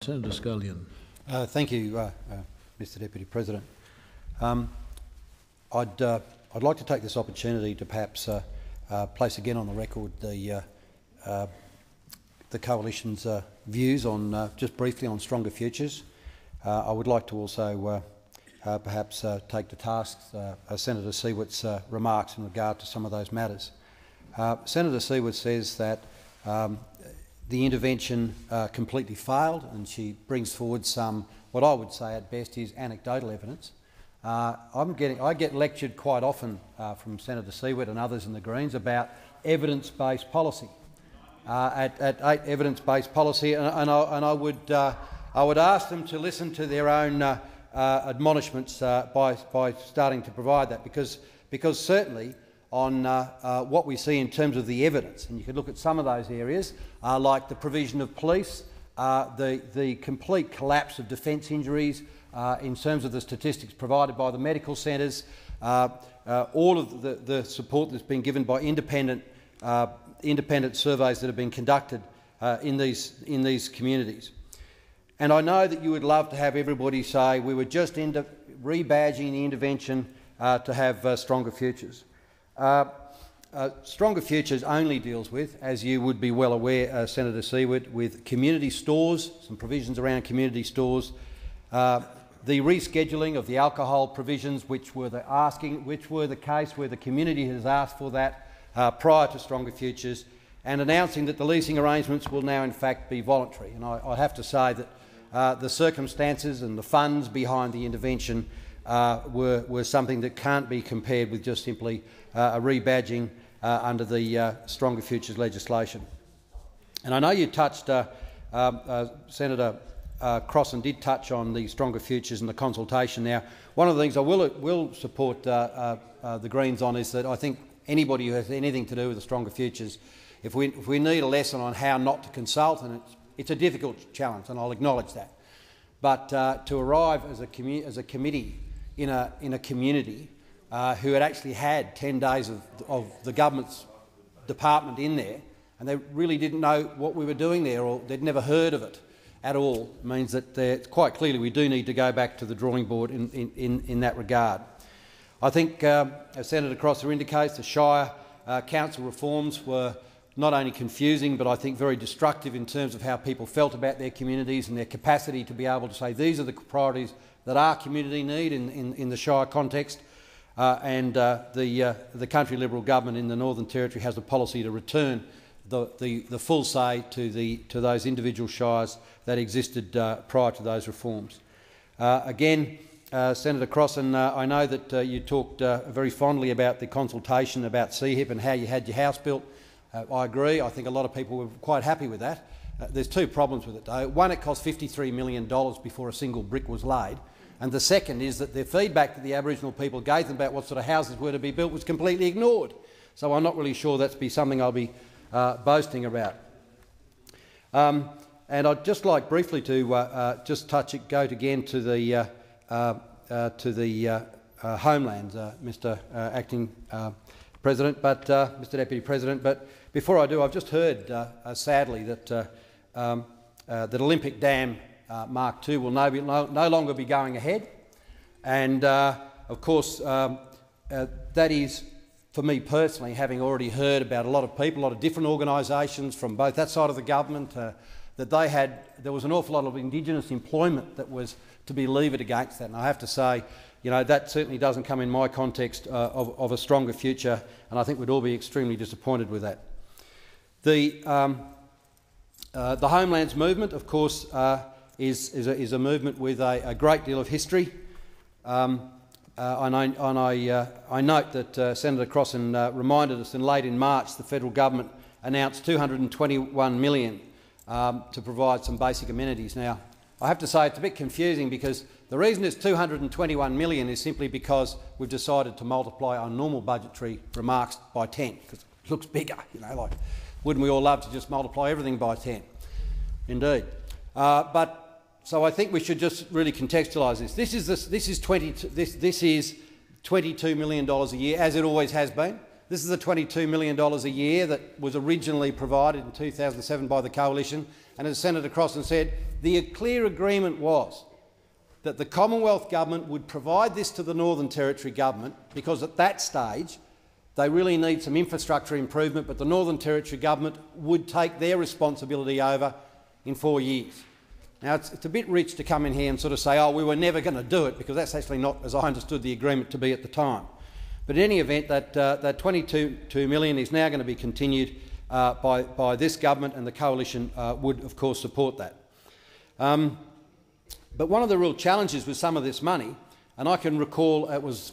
Senator Scullion. Thank you, Mr Deputy President. I'd like to take this opportunity to perhaps place again on the record the Coalition's views on, just briefly, on Stronger Futures. I would like to also perhaps take to task Senator Siewert's remarks in regard to some of those matters. Senator Siewert says that the intervention completely failed, and she brings forward some, what I would say at best is anecdotal evidence. I get lectured quite often from Senator Siewert and others in the Greens about evidence-based policy. Evidence-based policy, and I would ask them to listen to their own admonishments by starting to provide that, because certainly on what we see in terms of the evidence, and you could look at some of those areas, like the provision of police, the complete collapse of defence injuries in terms of the statistics provided by the medical centres, all of the support that's been given by independent surveys that have been conducted in these communities. And I know that you would love to have everybody say we were just rebadging the intervention to have Stronger Futures. Stronger Futures only deals with, as you would be well aware, Senator Siewert, with community stores, some provisions around community stores, the rescheduling of the alcohol provisions, which were the case where the community has asked for that prior to Stronger Futures, and announcing that the leasing arrangements will now in fact be voluntary. And I have to say that the circumstances and the funds behind the intervention were something that can't be compared with just simply a rebadging under the Stronger Futures legislation. And I know you touched, Senator Crossan did touch on the Stronger Futures and the consultation. Now, one of the things I will support the Greens on is that I think anybody who has anything to do with the Stronger Futures, if we need a lesson on how not to consult, and it's a difficult challenge, and I'll acknowledge that, but to arrive as a committee in a community who had actually had 10 days of the government's department in there, and they really didn't know what we were doing there, or they'd never heard of it at all, means that quite clearly we do need to go back to the drawing board in that regard. I think, as Senator Crosser indicates, the Shire Council reforms were not only confusing, but I think very destructive in terms of how people felt about their communities and their capacity to be able to say these are the priorities that our community need in the Shire context. The Country Liberal government in the Northern Territory has a policy to return the full say to those individual shires that existed prior to those reforms. Again, Senator Crossan, I know that you talked very fondly about the consultation about CHIP and how you had your house built. I agree. I think a lot of people were quite happy with that. There's two problems with it, though. One, it cost $53 million before a single brick was laid. And the second is that the feedback that the Aboriginal people gave them about what sort of houses were to be built was completely ignored. So I'm not really sure that's something I'll be boasting about. And I'd just like briefly to just go again to the homelands, Mr. Acting President, Mr. Deputy President. But before I do, I've just heard, sadly, that Olympic Dam Mark II will no longer be going ahead, and of course that is, for me personally, having already heard about a lot of people, a lot of different organisations from both that side of the government, that there was an awful lot of Indigenous employment that was to be levered against that, and I have to say, you know, that certainly doesn't come in my context of a stronger future, and I think we'd all be extremely disappointed with that. The Homelands movement, of course, is a movement with a great deal of history. I note that Senator Crossan reminded us late in March the federal government announced $221 million to provide some basic amenities. Now, I have to say it's a bit confusing, because the reason it's $221 million is simply because we've decided to multiply our normal budgetary remarks by 10, because it looks bigger, you know, like wouldn't we all love to just multiply everything by 10? Indeed. So I think we should just really contextualise this. This is $22 million a year, as it always has been. This is the $22 million a year that was originally provided in 2007 by the Coalition, and has sent it across and said the clear agreement was that the Commonwealth Government would provide this to the Northern Territory Government because at that stage they really need some infrastructure improvement, but the Northern Territory Government would take their responsibility over in 4 years. Now, it's a bit rich to come in here and sort of say, oh, we were never going to do it, because that's actually not as I understood the agreement to be at the time. But in any event, that $22 million is now going to be continued by this government, and the Coalition would, of course, support that. But one of the real challenges with some of this money, and I can recall it was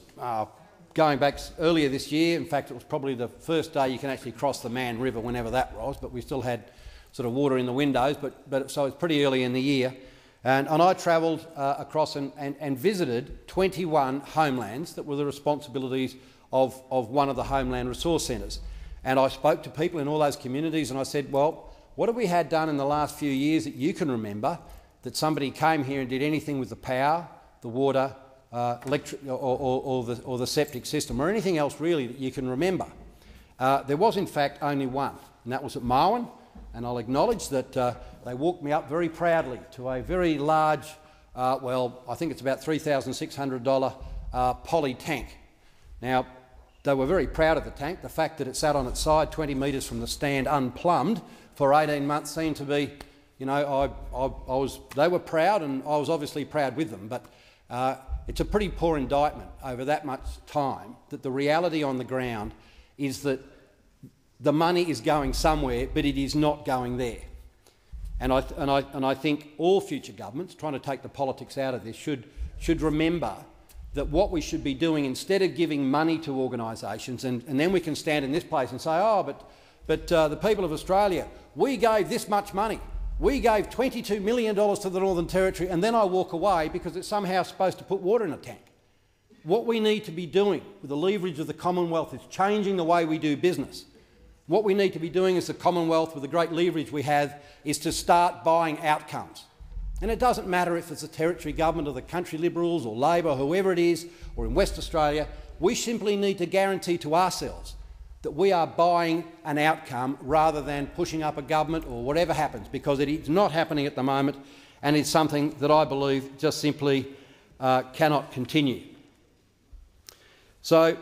going back earlier this year, in fact it was probably the first day you can actually cross the Man River, whenever that was, but we still had sort of water in the windows, so it's pretty early in the year. And I travelled across and visited 21 homelands that were the responsibilities of one of the homeland resource centres. And I spoke to people in all those communities and I said, well, what have we had done in the last few years that you can remember that somebody came here and did anything with the power, the water, electric or the septic system, or anything else really that you can remember? There was in fact only one, and that was at Marwin. And I'll acknowledge that they walked me up very proudly to a very large, well, I think it's about $3,600 poly tank. Now, they were very proud of the tank. The fact that it sat on its side 20 metres from the stand unplumbed for 18 months seemed to be, you know, they were proud and I was obviously proud with them. But it's a pretty poor indictment over that much time that the reality on the ground is that the money is going somewhere, but it is not going there. And I think all future governments, trying to take the politics out of this, should remember that what we should be doing, instead of giving money to organisations, and then we can stand in this place and say, oh, but the people of Australia, we gave this much money. We gave $22 million to the Northern Territory, and then I walk away because it's somehow supposed to put water in a tank. What we need to be doing with the leverage of the Commonwealth is changing the way we do business. What we need to be doing as the Commonwealth, with the great leverage we have, is to start buying outcomes. And it doesn't matter if it's the Territory Government or the Country Liberals or Labor, whoever it is, or in West Australia, we simply need to guarantee to ourselves that we are buying an outcome rather than pushing up a government or whatever happens, because it is not happening at the moment and it's something that I believe just simply cannot continue. So,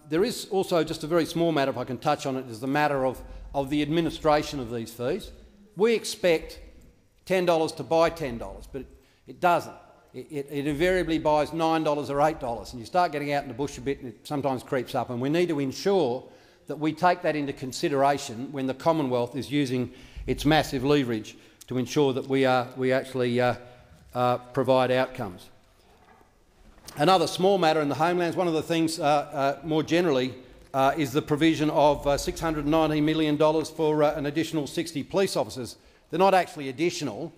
there is also just a very small matter, if I can touch on it, is the matter of the administration of these fees. We expect $10 to buy $10, but it doesn't. It invariably buys $9 or $8, and you start getting out in the bush a bit and it sometimes creeps up, and we need to ensure that we take that into consideration when the Commonwealth is using its massive leverage to ensure that we actually provide outcomes. Another small matter in the homelands, one of the things more generally is the provision of $690 million for an additional 60 police officers. They're not actually additional.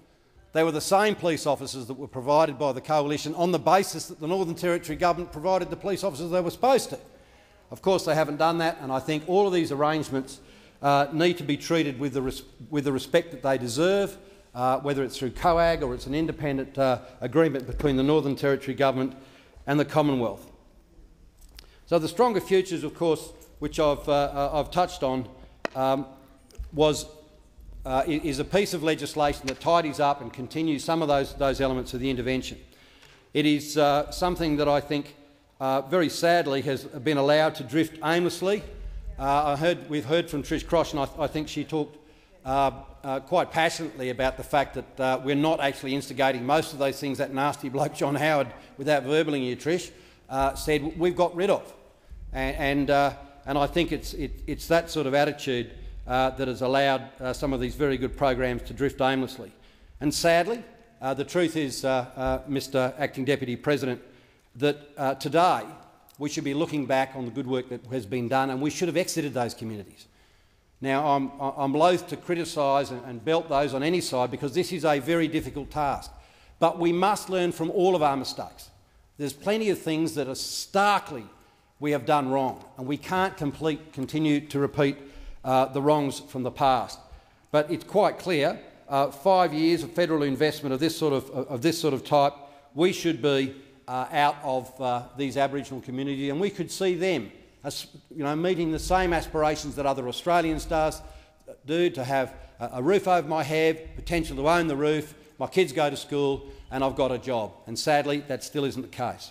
They were the same police officers that were provided by the Coalition on the basis that the Northern Territory Government provided the police officers they were supposed to. Of course, they haven't done that, and I think all of these arrangements need to be treated with the respect that they deserve, whether it's through COAG or it's an independent agreement between the Northern Territory Government and the Commonwealth. So the Stronger Futures, of course, which I've touched on, is a piece of legislation that tidies up and continues some of those elements of the intervention. It is something that I think very sadly has been allowed to drift aimlessly. We've heard from Trish Crosh, and I think she talked quite passionately about the fact that we're not actually instigating most of those things that nasty bloke John Howard, without verbling you, Trish, said we've got rid of. And I think it's that sort of attitude that has allowed some of these very good programs to drift aimlessly. And sadly, the truth is, Mr Acting Deputy President, that today we should be looking back on the good work that has been done, and we should have exited those communities. Now, I'm loath to criticise and belt those on any side, because this is a very difficult task. But we must learn from all of our mistakes. There's plenty of things that are starkly we have done wrong, and we can't continue to repeat the wrongs from the past. But it's quite clear, 5 years of federal investment of this sort of type, we should be out of these Aboriginal communities, and we could see them meeting the same aspirations that other Australians do, to have a roof over my head, potential to own the roof, my kids go to school and I've got a job. And sadly, that still isn't the case.